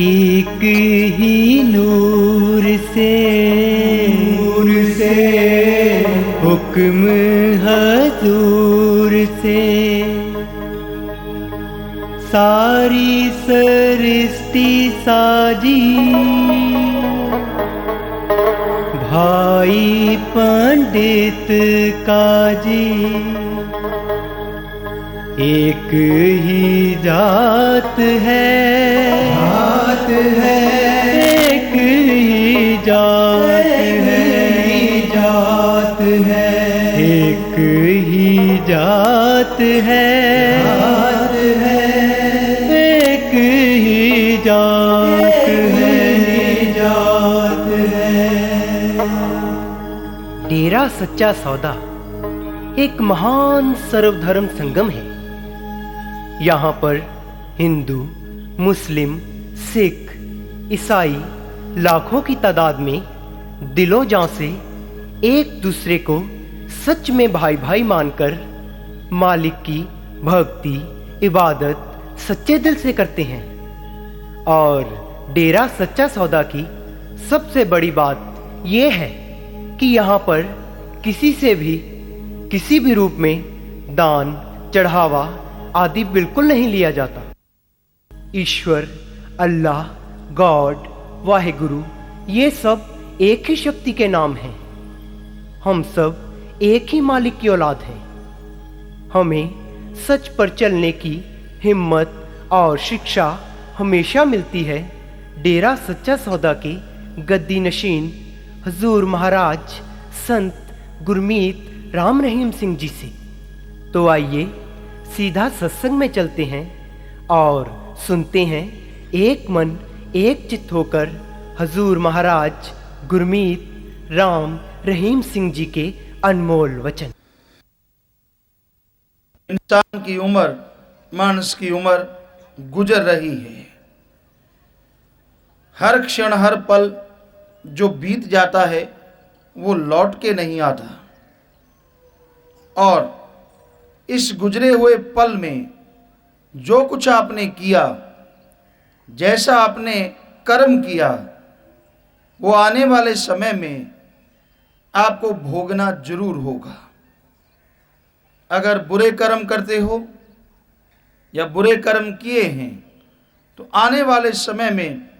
एक ही नूर से हुक्म हजूर से सारी सृष्टि साजी, भाई पंडित काजी। एक ही जात है, एक ही जात है, एक ही जात है, एक ही जात है। डेरा सच्चा सौदा एक महान सर्वधर्म संगम है। यहाँ पर हिंदू, मुस्लिम, सिख, ईसाई लाखों की तादाद में दिलो जान से एक दूसरे को सच में भाई भाई मानकर मालिक की भक्ति इबादत सच्चे दिल से करते हैं। और डेरा सच्चा सौदा की सबसे बड़ी बात यह है कि यहाँ पर किसी से भी किसी भी रूप में दान चढ़ावा आदि बिल्कुल नहीं लिया जाता। ईश्वर, अल्लाह, गॉड, वाहेगुरु ये सब एक ही शक्ति के नाम हैं। हम सब एक ही मालिक की औलाद हैं। हमें सच पर चलने की हिम्मत और शिक्षा हमेशा मिलती है डेरा सच्चा सौदा के गद्दी नशीन हजूर महाराज संत गुरमीत राम रहीम सिंह जी से। तो आइए सीधा सत्संग में चलते हैं और सुनते हैं एक मन एक चित्त होकर हजूर महाराज गुरमीत राम रहीम सिंह जी के अनमोल वचन। इंसान की उम्र, मानस की उम्र गुजर रही है। हर क्षण हर पल जो बीत जाता है वो लौट के नहीं आता। और इस गुजरे हुए पल में जो कुछ आपने किया, जैसा आपने कर्म किया, वो आने वाले समय में आपको भोगना जरूर होगा। अगर बुरे कर्म करते हो या बुरे कर्म किए हैं तो आने वाले समय में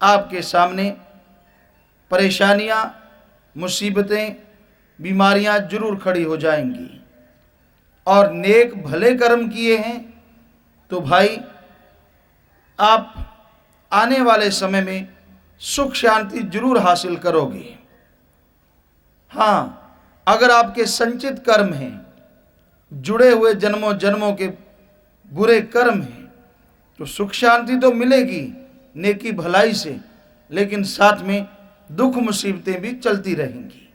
आपके सामने परेशानियां, मुसीबतें, बीमारियां जरूर खड़ी हो जाएंगी। और नेक भले कर्म किए हैं तो भाई आप आने वाले समय में सुख शांति जरूर हासिल करोगे। हाँ, अगर आपके संचित कर्म हैं, जुड़े हुए जन्मों जन्मों के बुरे कर्म हैं, तो सुख शांति तो मिलेगी नेकी भलाई से, लेकिन साथ में दुख मुसीबतें भी चलती रहेंगी।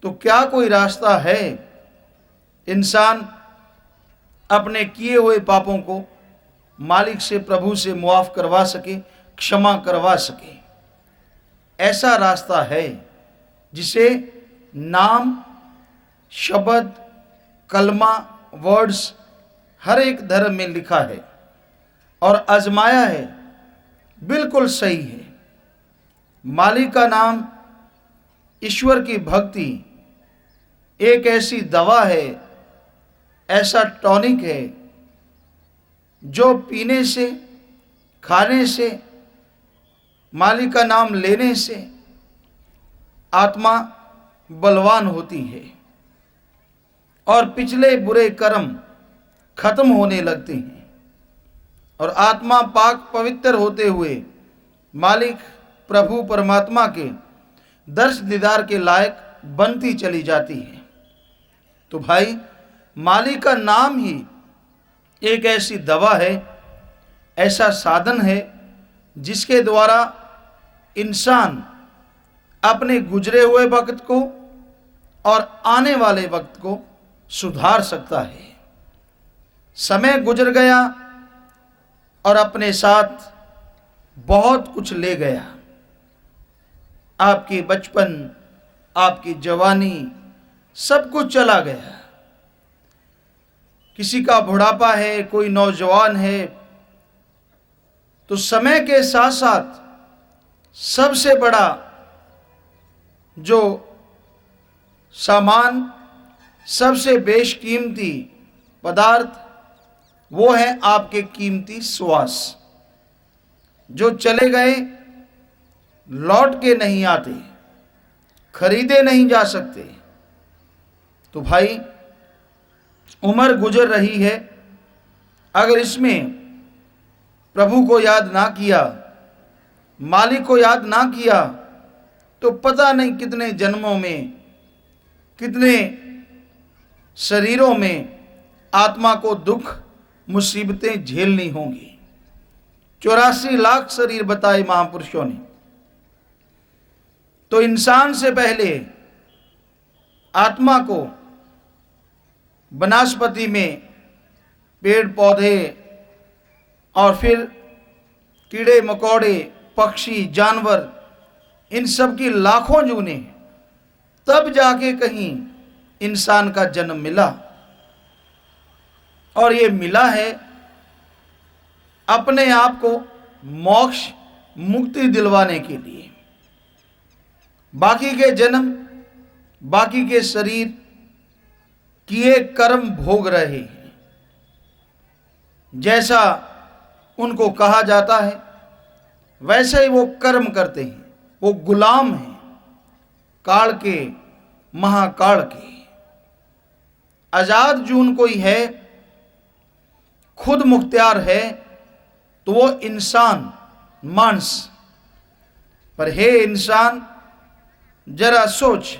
तो क्या कोई रास्ता है इंसान अपने किए हुए पापों को मालिक से, प्रभु से मुआफ करवा सके, क्षमा करवा सके? ऐसा रास्ता है जिसे नाम, शब्द, कलमा, वर्ड्स हर एक धर्म में लिखा है और आजमाया है, बिल्कुल सही है। मालिक का नाम, ईश्वर की भक्ति एक ऐसी दवा है, ऐसा टॉनिक है जो पीने से, खाने से, मालिक का नाम लेने से आत्मा बलवान होती है और पिछले बुरे कर्म खत्म होने लगते हैं और आत्मा पाक पवित्र होते हुए मालिक प्रभु परमात्मा के दर्श दीदार के लायक बनती चली जाती है। तो भाई, मालिक का नाम ही एक ऐसी दवा है, ऐसा साधन है जिसके द्वारा इंसान अपने गुजरे हुए वक्त को और आने वाले वक्त को सुधार सकता है। समय गुजर गया और अपने साथ बहुत कुछ ले गया। आपकी बचपन, आपकी जवानी, सब कुछ चला गया। किसी का बुढ़ापा है, कोई नौजवान है, तो समय के साथ साथ सबसे बड़ा जो सामान, सबसे बेशकीमती पदार्थ, वो है आपके कीमती श्वास, जो चले गए लौट के नहीं आते, खरीदे नहीं जा सकते। तो भाई उम्र गुजर रही है, अगर इसमें प्रभु को याद ना किया, मालिक को याद ना किया, तो पता नहीं कितने जन्मों में, कितने शरीरों में आत्मा को दुख मुसीबतें झेलनी होंगी। 84 लाख शरीर बताए महापुरुषों ने। तो इंसान से पहले आत्मा को वनस्पति में पेड़ पौधे और फिर कीड़े मकोड़े, पक्षी, जानवर, इन सब की लाखों जूने, तब जाके कहीं इंसान का जन्म मिला। और ये मिला है अपने आप को मोक्ष मुक्ति दिलवाने के लिए। बाकी के जन्म, बाकी के शरीर किए कर्म भोग रहे हैं। जैसा उनको कहा जाता है वैसे ही वो कर्म करते हैं। वो गुलाम हैं काल के, महाकाल के। आजाद जून कोई है, खुद मुख्तियार है, तो वो इंसान, मानस। पर हे इंसान, जरा सोच,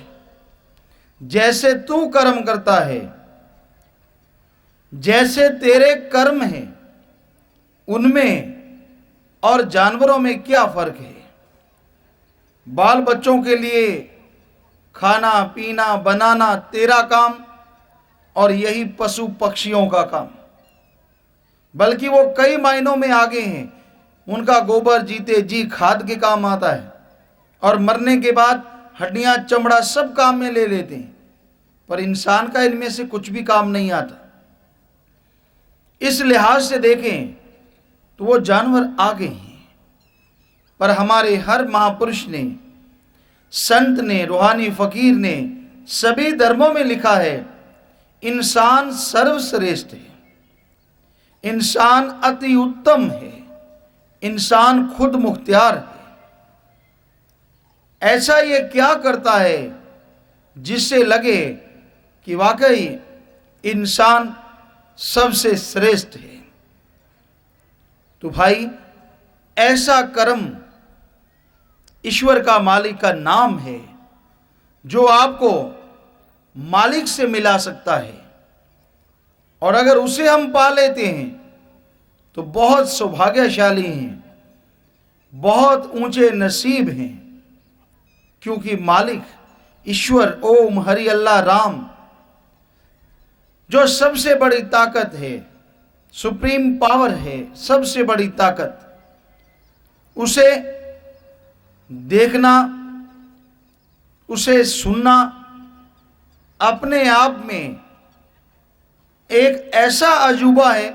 जैसे तू कर्म करता है, जैसे तेरे कर्म हैं, उनमें और जानवरों में क्या फर्क है। बाल बच्चों के लिए खाना पीना बनाना तेरा काम, और यही पशु पक्षियों का काम। बल्कि वो कई मायनों में आगे हैं। उनका गोबर जीते जी खाद के काम आता है, और मरने के बाद हड्डियां चमड़ा सब काम में ले लेते हैं। पर इंसान का इनमें से कुछ भी काम नहीं आता। इस लिहाज से देखें तो वो जानवर आगे हैं। पर हमारे हर महापुरुष ने, संत ने, रूहानी फकीर ने, सभी धर्मों में लिखा है इंसान सर्वश्रेष्ठ है, इंसान अति उत्तम है, इंसान खुद मुख्तियार है। ऐसा ये क्या करता है जिससे लगे कि वाकई इंसान सबसे श्रेष्ठ है। तो भाई ऐसा कर्म ईश्वर का, मालिक का नाम है, जो आपको मालिक से मिला सकता है। और अगर उसे हम पा लेते हैं तो बहुत सौभाग्यशाली हैं, बहुत ऊंचे नसीब हैं। क्योंकि मालिक ईश्वर, ओम हरि अल्लाह राम, जो सबसे बड़ी ताकत है, सुप्रीम पावर है, सबसे बड़ी ताकत, उसे देखना, उसे सुनना अपने आप में एक ऐसा अजूबा है,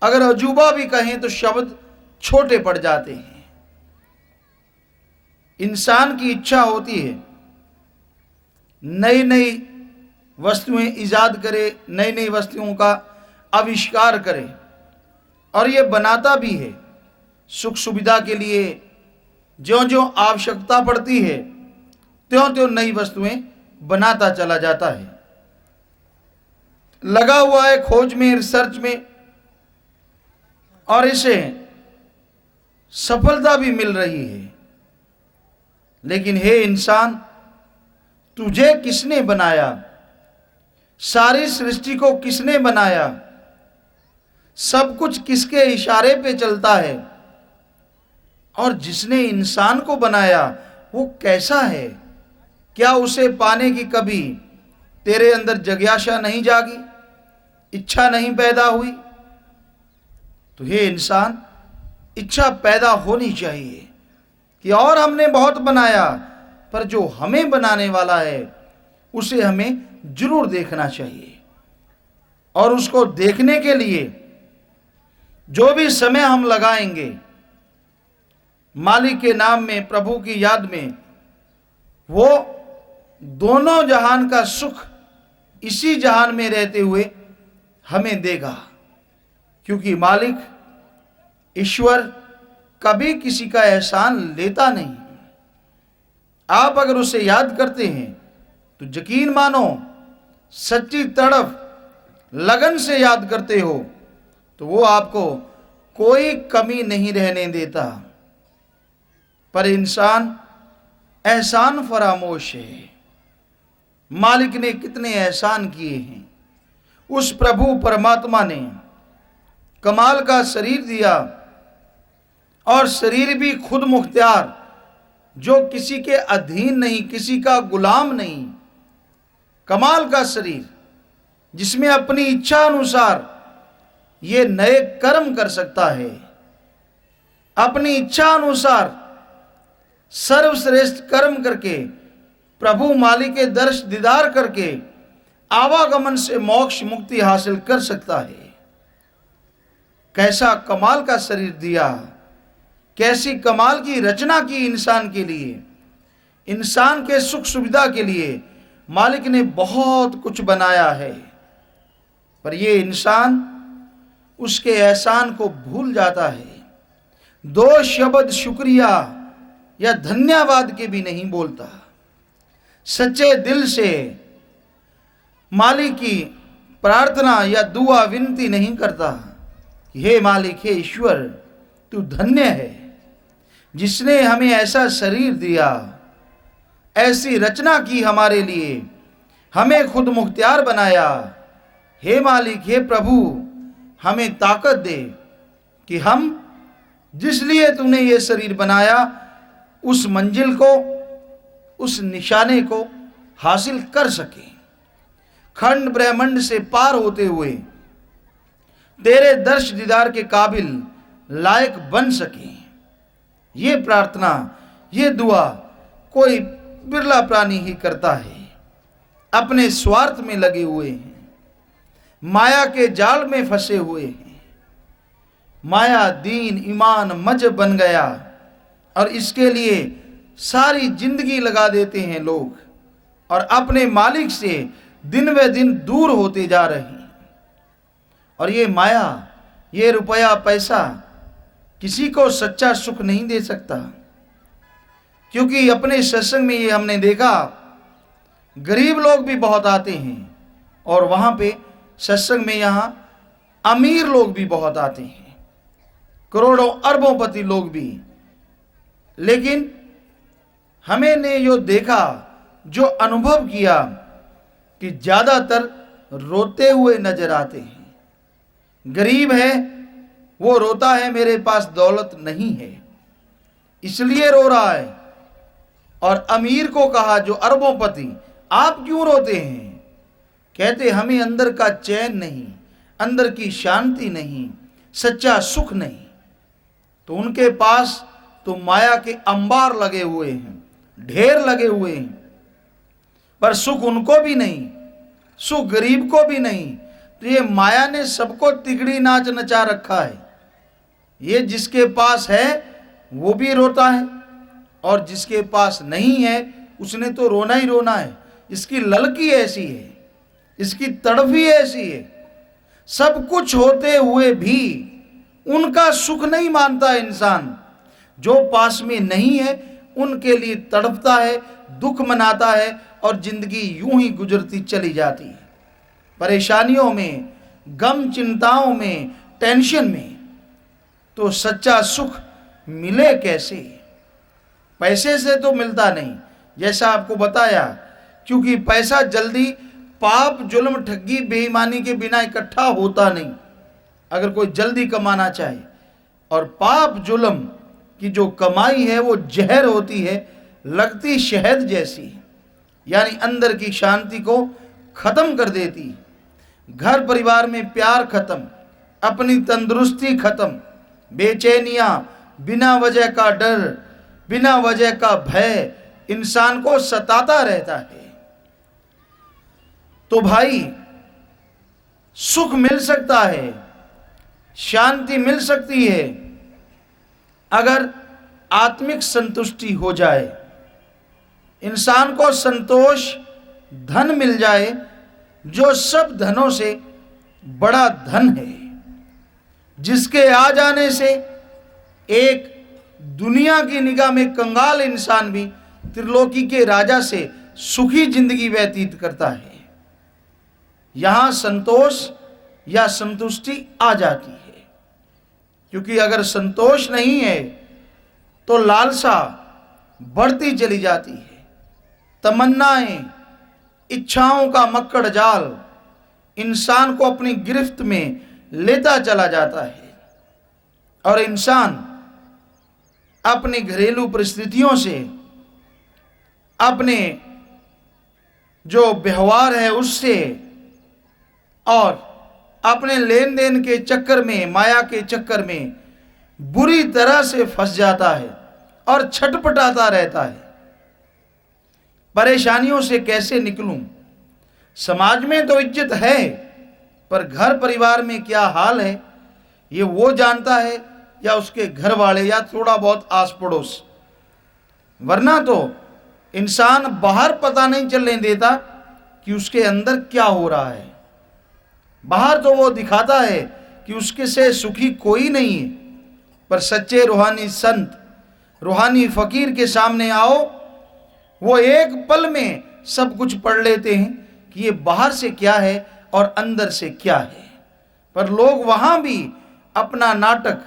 अगर अजूबा भी कहें तो शब्द छोटे पड़ जाते हैं। इंसान की इच्छा होती है नई नई वस्तुएं ईजाद करे, नई नई वस्तुओं का आविष्कार करे, और ये बनाता भी है सुख सुविधा के लिए। ज्यों ज्यों आवश्यकता पड़ती है त्यों त्यों नई वस्तुएं बनाता चला जाता है। लगा हुआ है खोज में, रिसर्च में, और इसे सफलता भी मिल रही है। लेकिन हे इंसान, तुझे किसने बनाया? सारी सृष्टि को किसने बनाया? सब कुछ किसके इशारे पे चलता है? और जिसने इंसान को बनाया वो कैसा है? क्या उसे पाने की कभी तेरे अंदर जिज्ञासा नहीं जागी, इच्छा नहीं पैदा हुई? तो हे इंसान, इच्छा पैदा होनी चाहिए कि और हमने बहुत बनाया, पर जो हमें बनाने वाला है उसे हमें जरूर देखना चाहिए। और उसको देखने के लिए जो भी समय हम लगाएंगे मालिक के नाम में, प्रभु की याद में, वो दोनों जहान का सुख इसी जहान में रहते हुए हमें देगा। क्योंकि मालिक ईश्वर कभी किसी का एहसान लेता नहीं। आप अगर उसे याद करते हैं तो यकीन मानो, सच्ची तड़फ लगन से याद करते हो तो वो आपको कोई कमी नहीं रहने देता। पर इंसान एहसान फरामोश है। मालिक ने कितने एहसान किए हैं। उस प्रभु परमात्मा ने कमाल का शरीर दिया, और शरीर भी खुद मुख्तियार, जो किसी के अधीन नहीं, किसी का गुलाम नहीं। कमाल का शरीर जिसमें अपनी इच्छा अनुसार ये नए कर्म कर सकता है, अपनी इच्छा अनुसार सर्वश्रेष्ठ कर्म करके, प्रभु मालिक के दर्श दीदार करके आवागमन से मोक्ष मुक्ति हासिल कर सकता है। कैसा कमाल का शरीर दिया, कैसी कमाल की रचना की इंसान के लिए। इंसान के सुख सुविधा के लिए मालिक ने बहुत कुछ बनाया है, पर ये इंसान उसके एहसान को भूल जाता है। दो शब्द शुक्रिया या धन्यवाद के भी नहीं बोलता। सच्चे दिल से मालिक की प्रार्थना या दुआ विनती नहीं करता कि हे मालिक, हे ईश्वर, तू धन्य है जिसने हमें ऐसा शरीर दिया, ऐसी रचना की हमारे लिए, हमें खुद मुख्तियार बनाया। हे मालिक, हे प्रभु, हमें ताकत दे कि हम जिस लिए तूने ये शरीर बनाया उस मंजिल को, उस निशाने को हासिल कर सके, खंड ब्रह्मांड से पार होते हुए तेरे दर्श दीदार के काबिल लायक बन सके। ये प्रार्थना, ये दुआ कोई बिरला प्राणी ही करता है। अपने स्वार्थ में लगे हुए हैं, माया के जाल में फंसे हुए हैं। माया दीन ईमान मज बन गया, और इसके लिए सारी जिंदगी लगा देते हैं लोग, और अपने मालिक से दिन व दिन दूर होते जा रहे हैं। और ये माया, ये रुपया पैसा किसी को सच्चा सुख नहीं दे सकता। क्योंकि अपने सत्संग में ये हमने देखा, गरीब लोग भी बहुत आते हैं, और वहाँ पे सत्संग में यहाँ अमीर लोग भी बहुत आते हैं, करोड़ों अरबोंपति लोग भी। लेकिन हमें ने जो देखा, जो अनुभव किया कि ज़्यादातर रोते हुए नजर आते हैं। गरीब है वो रोता है मेरे पास दौलत नहीं है, इसलिए रो रहा है। और अमीर को कहा, जो अरबोंपति, आप क्यों रोते हैं? कहते हमें अंदर का चैन नहीं, अंदर की शांति नहीं, सच्चा सुख नहीं। तो उनके पास तो माया के अंबार लगे हुए हैं, ढेर लगे हुए हैं, पर सुख उनको भी नहीं, सुख गरीब को भी नहीं। तो ये माया ने सबको तिगड़ी नाच नचा रखा है। ये जिसके पास है वो भी रोता है, और जिसके पास नहीं है उसने तो रोना ही रोना है। इसकी ललकी ऐसी है, इसकी तड़फ ही ऐसी है। सब कुछ होते हुए भी उनका सुख नहीं मानता इंसान। जो पास में नहीं है उनके लिए तड़पता है, दुख मनाता है, और जिंदगी यूं ही गुजरती चली जाती है, परेशानियों में, गम चिंताओं में, टेंशन में। तो सच्चा सुख मिले कैसे? पैसे से तो मिलता नहीं, जैसा आपको बताया, क्योंकि पैसा जल्दी पाप जुल्म ठगी बेईमानी के बिना इकट्ठा होता नहीं। अगर कोई जल्दी कमाना चाहे, और पाप जुल्म की जो कमाई है वो जहर होती है, लगती शहद जैसी, यानी अंदर की शांति को खत्म कर देती। घर परिवार में प्यार खत्म, अपनी तंदुरुस्ती खत्म, बेचैनियां, बिना वजह का डर, बिना वजह का भय इंसान को सताता रहता है। तो भाई सुख मिल सकता है, शांति मिल सकती है अगर आत्मिक संतुष्टि हो जाए। इंसान को संतोष धन मिल जाए, जो सब धनों से बड़ा धन है, जिसके आ जाने से एक दुनिया की निगाह में कंगाल इंसान भी त्रिलोकी के राजा से सुखी जिंदगी व्यतीत करता है। यहां संतोष या संतुष्टि आ जाती है, क्योंकि अगर संतोष नहीं है तो लालसा बढ़ती चली जाती है। तमन्नाएं, इच्छाओं का मक्कड़ जाल इंसान को अपनी गिरफ्त में लेता चला जाता है और इंसान अपनी घरेलू परिस्थितियों से, अपने जो व्यवहार है उससे और अपने लेन देन के चक्कर में, माया के चक्कर में बुरी तरह से फंस जाता है और छटपटाता रहता है। परेशानियों से कैसे निकलूं? समाज में तो इज्जत है, पर घर परिवार में क्या हाल है ये वो जानता है, या उसके घर वाले, या थोड़ा बहुत आस पड़ोस। वरना तो इंसान बाहर पता नहीं चलने देता कि उसके अंदर क्या हो रहा है। बाहर तो वो दिखाता है कि उसके से सुखी कोई नहीं है, पर सच्चे रूहानी संत, रूहानी फकीर के सामने आओ, वो एक पल में सब कुछ पढ़ लेते हैं कि ये बाहर से क्या है और अंदर से क्या है। पर लोग वहां भी अपना नाटक,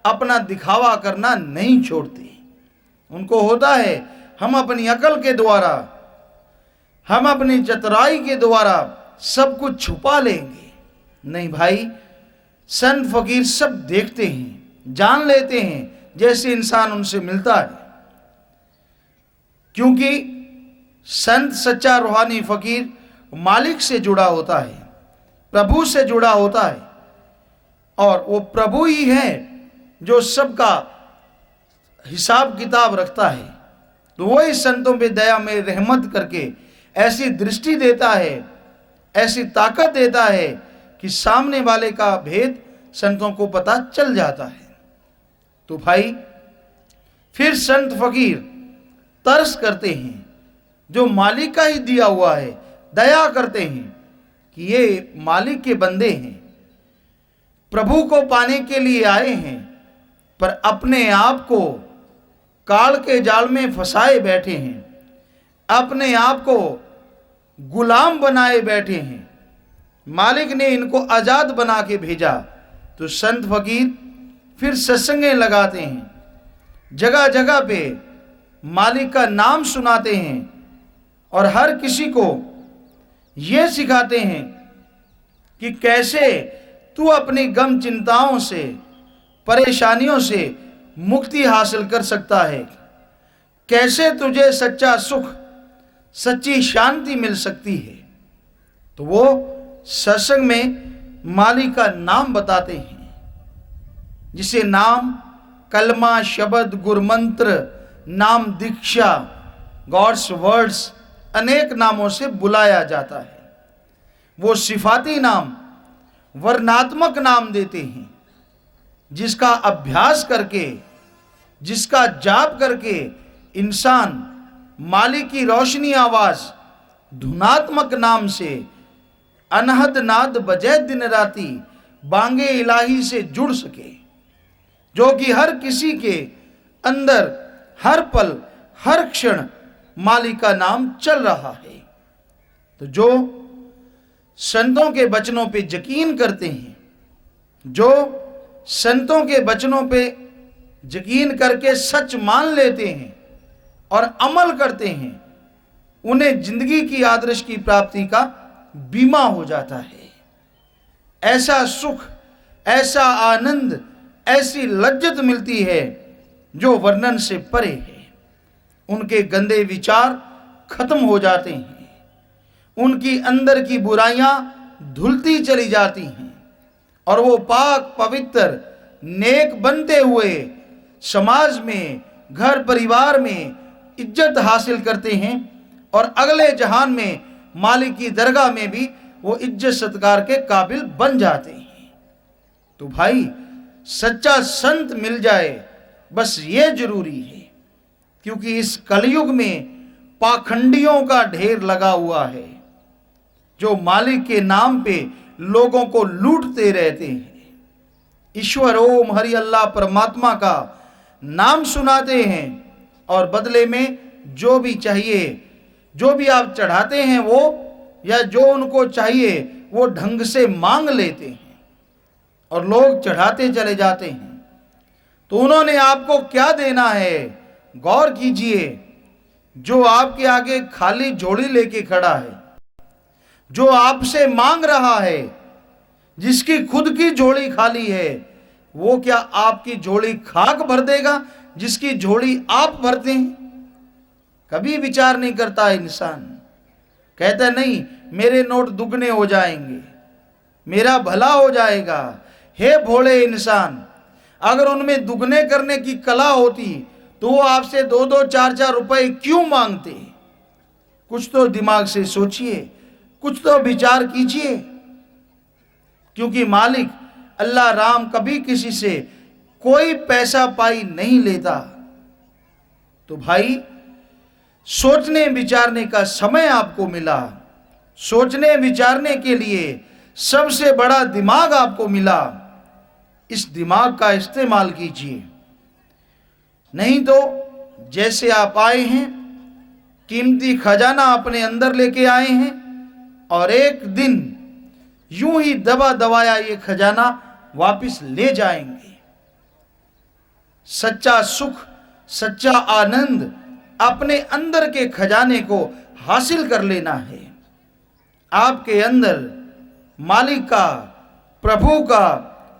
अपना दिखावा करना नहीं छोड़ते। उनको होता है हम अपनी अकल के द्वारा, हम अपनी चतुराई के द्वारा सब कुछ छुपा लेंगे। नहीं भाई, संत फकीर सब देखते हैं, जान लेते हैं जैसे इंसान उनसे मिलता है। क्योंकि संत, सच्चा रूहानी फकीर मालिक से जुड़ा होता है, प्रभु से जुड़ा होता है, और वो प्रभु ही है जो सबका हिसाब किताब रखता है। तो वही संतों पे दया में रहमत करके ऐसी दृष्टि देता है, ऐसी ताकत देता है कि सामने वाले का भेद संतों को पता चल जाता है। तो भाई, फिर संत फकीर तरस करते हैं, जो मालिक का ही दिया हुआ है, दया करते हैं कि ये मालिक के बंदे हैं, प्रभु को पाने के लिए आए हैं, पर अपने आप को काल के जाल में फंसाए बैठे हैं, अपने आप को गुलाम बनाए बैठे हैं। मालिक ने इनको आजाद बना के भेजा। तो संत फकीर फिर सत्संगें लगाते हैं, जगह जगह पे मालिक का नाम सुनाते हैं और हर किसी को ये सिखाते हैं कि कैसे तू अपनी गम चिंताओं से, परेशानियों से मुक्ति हासिल कर सकता है, कैसे तुझे सच्चा सुख, सच्ची शांति मिल सकती है। तो वो सत्संग में मालिक का नाम बताते हैं, जिसे नाम, कलमा, शब्द, गुरमंत्र, नाम, दीक्षा, गॉड्स वर्ड्स, अनेक नामों से बुलाया जाता है। वो सिफाती नाम, वर्णात्मक नाम देते हैं, जिसका अभ्यास करके, जिसका जाप करके इंसान मालिक की रोशनी आवाज धुनात्मक नाम से अनहद नाद बजे दिन राती बांगे इलाही से जुड़ सके, जो कि हर किसी के अंदर हर पल, हर क्षण मालिक का नाम चल रहा है। तो जो संतों के वचनों पे यकीन करते हैं, जो संतों के वचनों पे यकीन करके सच मान लेते हैं और अमल करते हैं, उन्हें जिंदगी की आदर्श की प्राप्ति का बीमा हो जाता है। ऐसा सुख, ऐसा आनंद, ऐसी लज्जत मिलती है जो वर्णन से परे है। उनके गंदे विचार खत्म हो जाते हैं, उनकी अंदर की बुराइयां धुलती चली जाती हैं और वो पाक पवित्र नेक बनते हुए समाज में, घर परिवार में इज्जत हासिल करते हैं और अगले जहान में मालिक की दरगाह में भी वो इज्जत सत्कार के काबिल बन जाते हैं। तो भाई, सच्चा संत मिल जाए, बस ये जरूरी है। क्योंकि इस कलयुग में पाखंडियों का ढेर लगा हुआ है, जो मालिक के नाम पे लोगों को लूटते रहते हैं। ईश्वर ओम हरि अल्लाह परमात्मा का नाम सुनाते हैं और बदले में जो भी चाहिए, जो भी आप चढ़ाते हैं वो, या जो उनको चाहिए वो ढंग से मांग लेते हैं और लोग चढ़ाते चले जाते हैं। तो उन्होंने आपको क्या देना है, गौर कीजिए। जो आपके आगे खाली झोली लेके खड़ा है, जो आपसे मांग रहा है, जिसकी खुद की झोली खाली है, वो क्या आपकी झोली खाक भर देगा जिसकी झोली आप भरते हैं? कभी विचार नहीं करता इंसान। कहता नहीं मेरे नोट दुगने हो जाएंगे, मेरा भला हो जाएगा। हे भोले इंसान, अगर उनमें दुगने करने की कला होती तो वो आपसे 2-2, 4-4 रुपए क्यों मांगते? कुछ तो दिमाग से सोचिए, कुछ तो विचार कीजिए। क्योंकि मालिक अल्लाह राम कभी किसी से कोई पैसा पाई नहीं लेता। तो भाई, सोचने विचारने का समय आपको मिला, सोचने विचारने के लिए सबसे बड़ा दिमाग आपको मिला। इस दिमाग का इस्तेमाल कीजिए। नहीं तो जैसे आप आए हैं, कीमती खजाना अपने अंदर लेके आए हैं, और एक दिन यूं ही दबा दबाया ये खजाना वापस ले जाएंगे। सच्चा सुख, सच्चा आनंद अपने अंदर के खजाने को हासिल कर लेना है। आपके अंदर मालिक का, प्रभु का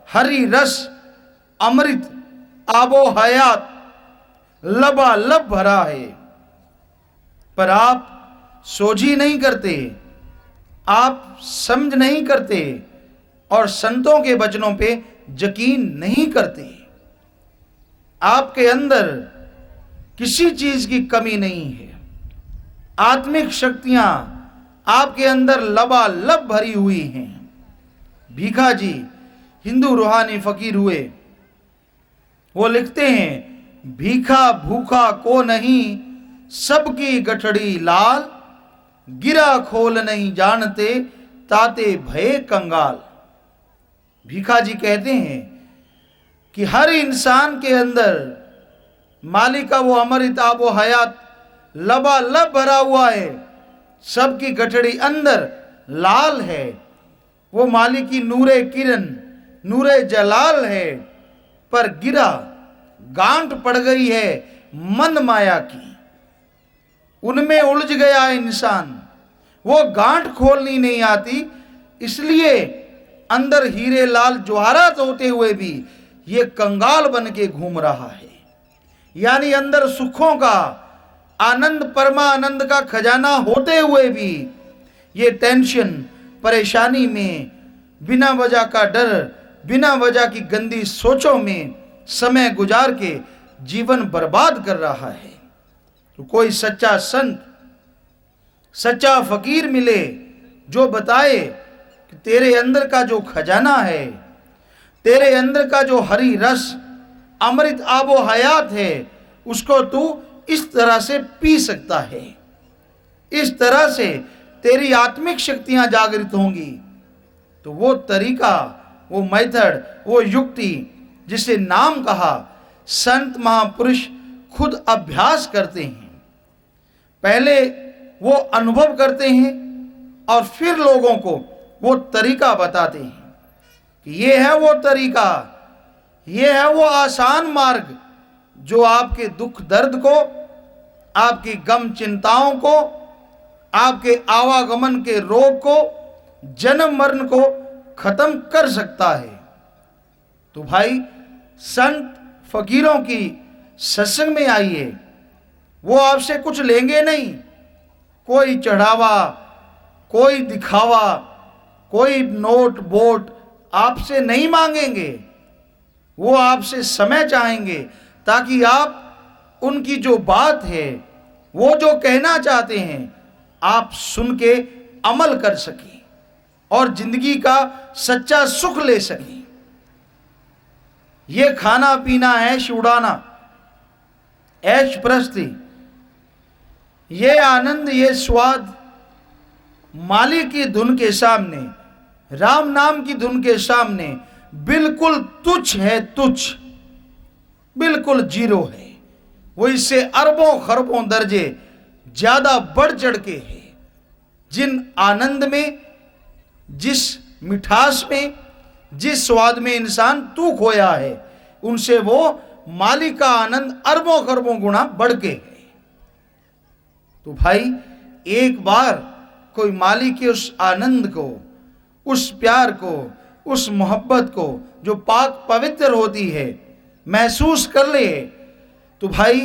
हरि रस, अमृत, आबो हयात लबालब भरा है। पर आप सोझी नहीं करते, आप समझ नहीं करते और संतों के वचनों पे यकीन नहीं करते। आपके अंदर किसी चीज की कमी नहीं है। आत्मिक शक्तियां आपके अंदर लबालब भरी हुई हैं। भीखा जी हिंदू रूहानी फकीर हुए। वो लिखते हैं, भीखा भूखा को नहीं, सबकी गठड़ी लाल, गिरा खोल नहीं जानते, ताते भय कंगाल। भीखा जी कहते हैं कि हर इंसान के अंदर मालिक का वो अमृत आबो हयात लबालब भरा हुआ है। सबकी गठड़ी अंदर लाल है। वो मालिक की नूरे किरण, नूरे जलाल है। पर गिरा, गांठ पड़ गई है मन माया की। उनमें उलझ गया इंसान, वो गांठ खोलनी नहीं आती। इसलिए अंदर हीरे लाल जवाहरात होते हुए भी ये कंगाल बन के घूम रहा है। यानी अंदर सुखों का, आनंद, परमानंद का खजाना होते हुए भी ये टेंशन, परेशानी में, बिना वजह का डर, बिना वजह की गंदी सोचों में समय गुजार के जीवन बर्बाद कर रहा है। तो कोई सच्चा संत, सच्चा फकीर मिले जो बताए कि तेरे अंदर का जो खजाना है, तेरे अंदर का जो हरी रस, अमृत आबो हयात है, उसको तू इस तरह से पी सकता है। इस तरह से तेरी आत्मिक शक्तियां जागृत होंगी। तो वो तरीका, वो मेथड, वो युक्ति जिसे नाम कहा, संत महापुरुष खुद अभ्यास करते हैं। पहले वो अनुभव करते हैं और फिर लोगों को वो तरीका बताते हैं कि ये है वो तरीका, ये है वो आसान मार्ग जो आपके दुख दर्द को, आपकी गम चिंताओं को, आपके आवागमन के रोग को, जन्म मरण को खत्म कर सकता है। तो भाई, संत फकीरों की सत्संग में आइए। वो आपसे कुछ लेंगे नहीं, कोई चढ़ावा, कोई दिखावा, कोई नोट बोट आपसे नहीं मांगेंगे। वो आपसे समय चाहेंगे ताकि आप उनकी जो बात है, वो जो कहना चाहते हैं, आप सुन के अमल कर सकें और जिंदगी का सच्चा सुख ले सकें। ये खाना पीना, ऐश उड़ाना, ऐश प्रस्ती, ये आनंद, ये स्वाद मालिक की धुन के सामने, राम नाम की धुन के सामने बिल्कुल तुच्छ है, तुच्छ, बिल्कुल जीरो है। वो इससे अरबों खरबों दर्जे ज्यादा बढ़ चढ़ के है। जिन आनंद में, जिस मिठास में, जिस स्वाद में इंसान तू खोया है, उनसे वो मालिक का आनंद अरबों खरबों गुना बढ़ के है। तो भाई, एक बार कोई मालिक के उस आनंद को, उस प्यार को, उस मोहब्बत को जो पाक पवित्र होती है, महसूस कर ले, तो भाई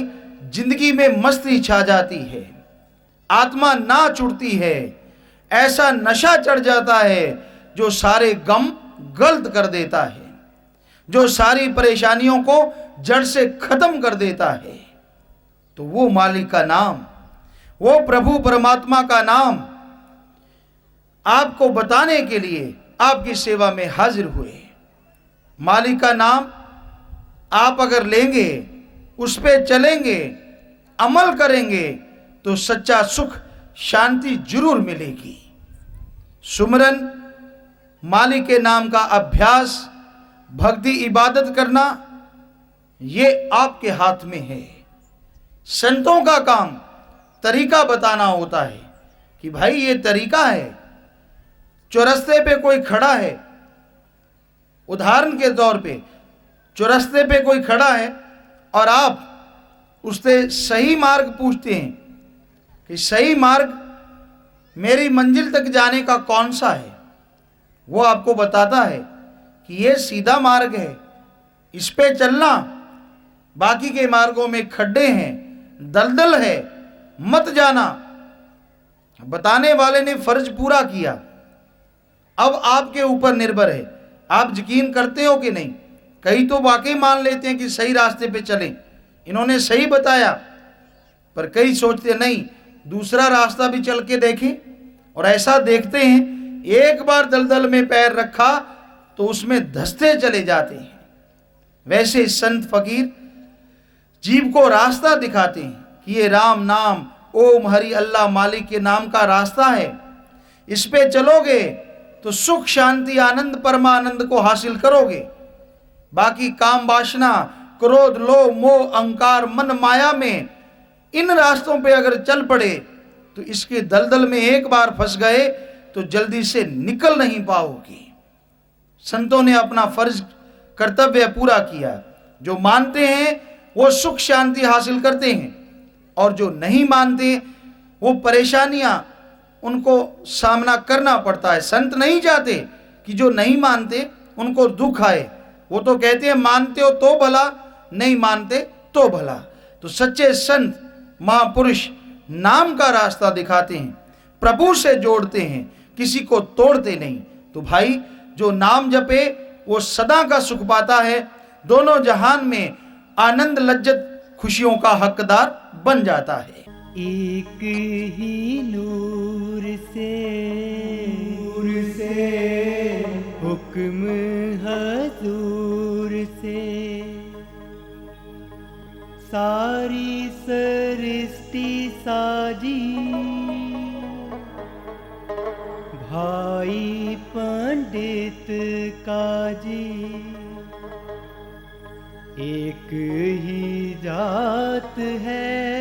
जिंदगी में मस्ती छा जाती है, आत्मा नाच उठती है, ऐसा नशा चढ़ जाता है जो सारे गम गल्त कर देता है, जो सारी परेशानियों को जड़ से खत्म कर देता है। तो वो मालिक का नाम, वो प्रभु परमात्मा का नाम आपको बताने के लिए आपकी सेवा में हाजिर हुए। मालिक का नाम आप अगर लेंगे, उस पे चलेंगे, अमल करेंगे, तो सच्चा सुख, शांति जरूर मिलेगी। सुमरन, मालिक के नाम का अभ्यास, भक्ति इबादत करना, ये आपके हाथ में है। संतों का काम तरीका बताना होता है कि भाई ये तरीका है। चौरस्ते पे कोई खड़ा है, उदाहरण के तौर पे चौरस्ते पे कोई खड़ा है और आप उससे सही मार्ग पूछते हैं कि सही मार्ग मेरी मंजिल तक जाने का कौन सा है, वो आपको बताता है कि ये सीधा मार्ग है, इस पे चलना, बाकी के मार्गों में खड्डे हैं, दलदल है, मत जाना। बताने वाले ने फर्ज पूरा किया, अब आपके ऊपर निर्भर है, आप यकीन करते हो कि नहीं। कई तो वाकई मान लेते हैं कि सही रास्ते पे चलें, इन्होंने सही बताया, पर कई सोचते नहीं, दूसरा रास्ता भी चल के देखें, और ऐसा देखते हैं एक बार दलदल में पैर रखा तो उसमें धंसते चले जाते हैं। वैसे संत फकीर जीव को रास्ता दिखाते हैं कि ये राम नाम, ओम हरि अल्लाह मालिक के नाम का रास्ता है, इस पे चलोगे तो सुख शांति आनंद परमानंद को हासिल करोगे। बाकी काम वासना, क्रोध, लोभ, मोह, अहंकार, मन माया में इन रास्तों पे अगर चल पड़े तो इसके दलदल में एक बार फंस गए तो जल्दी से निकल नहीं पाओगे। संतों ने अपना फर्ज कर्तव्य पूरा किया। जो मानते हैं वो सुख शांति हासिल करते हैं, और जो नहीं मानते वो परेशानियां उनको सामना करना पड़ता है। संत नहीं चाहते कि जो नहीं मानते उनको दुख आए, वो तो कहते हैं मानते हो तो भला, नहीं मानते तो भला। तो सच्चे संत महापुरुष नाम का रास्ता दिखाते हैं, प्रभु से जोड़ते हैं, किसी को तोड़ते नहीं। तो भाई जो नाम जपे वो सदा का सुख पाता है, दोनों जहान में आनंद लज्जत खुशियों का हकदार बन जाता है। एक ही नूर से हुक्म हजूर से सारी सृष्टि साजी, भाई पंडित काजी, एक ही जात है,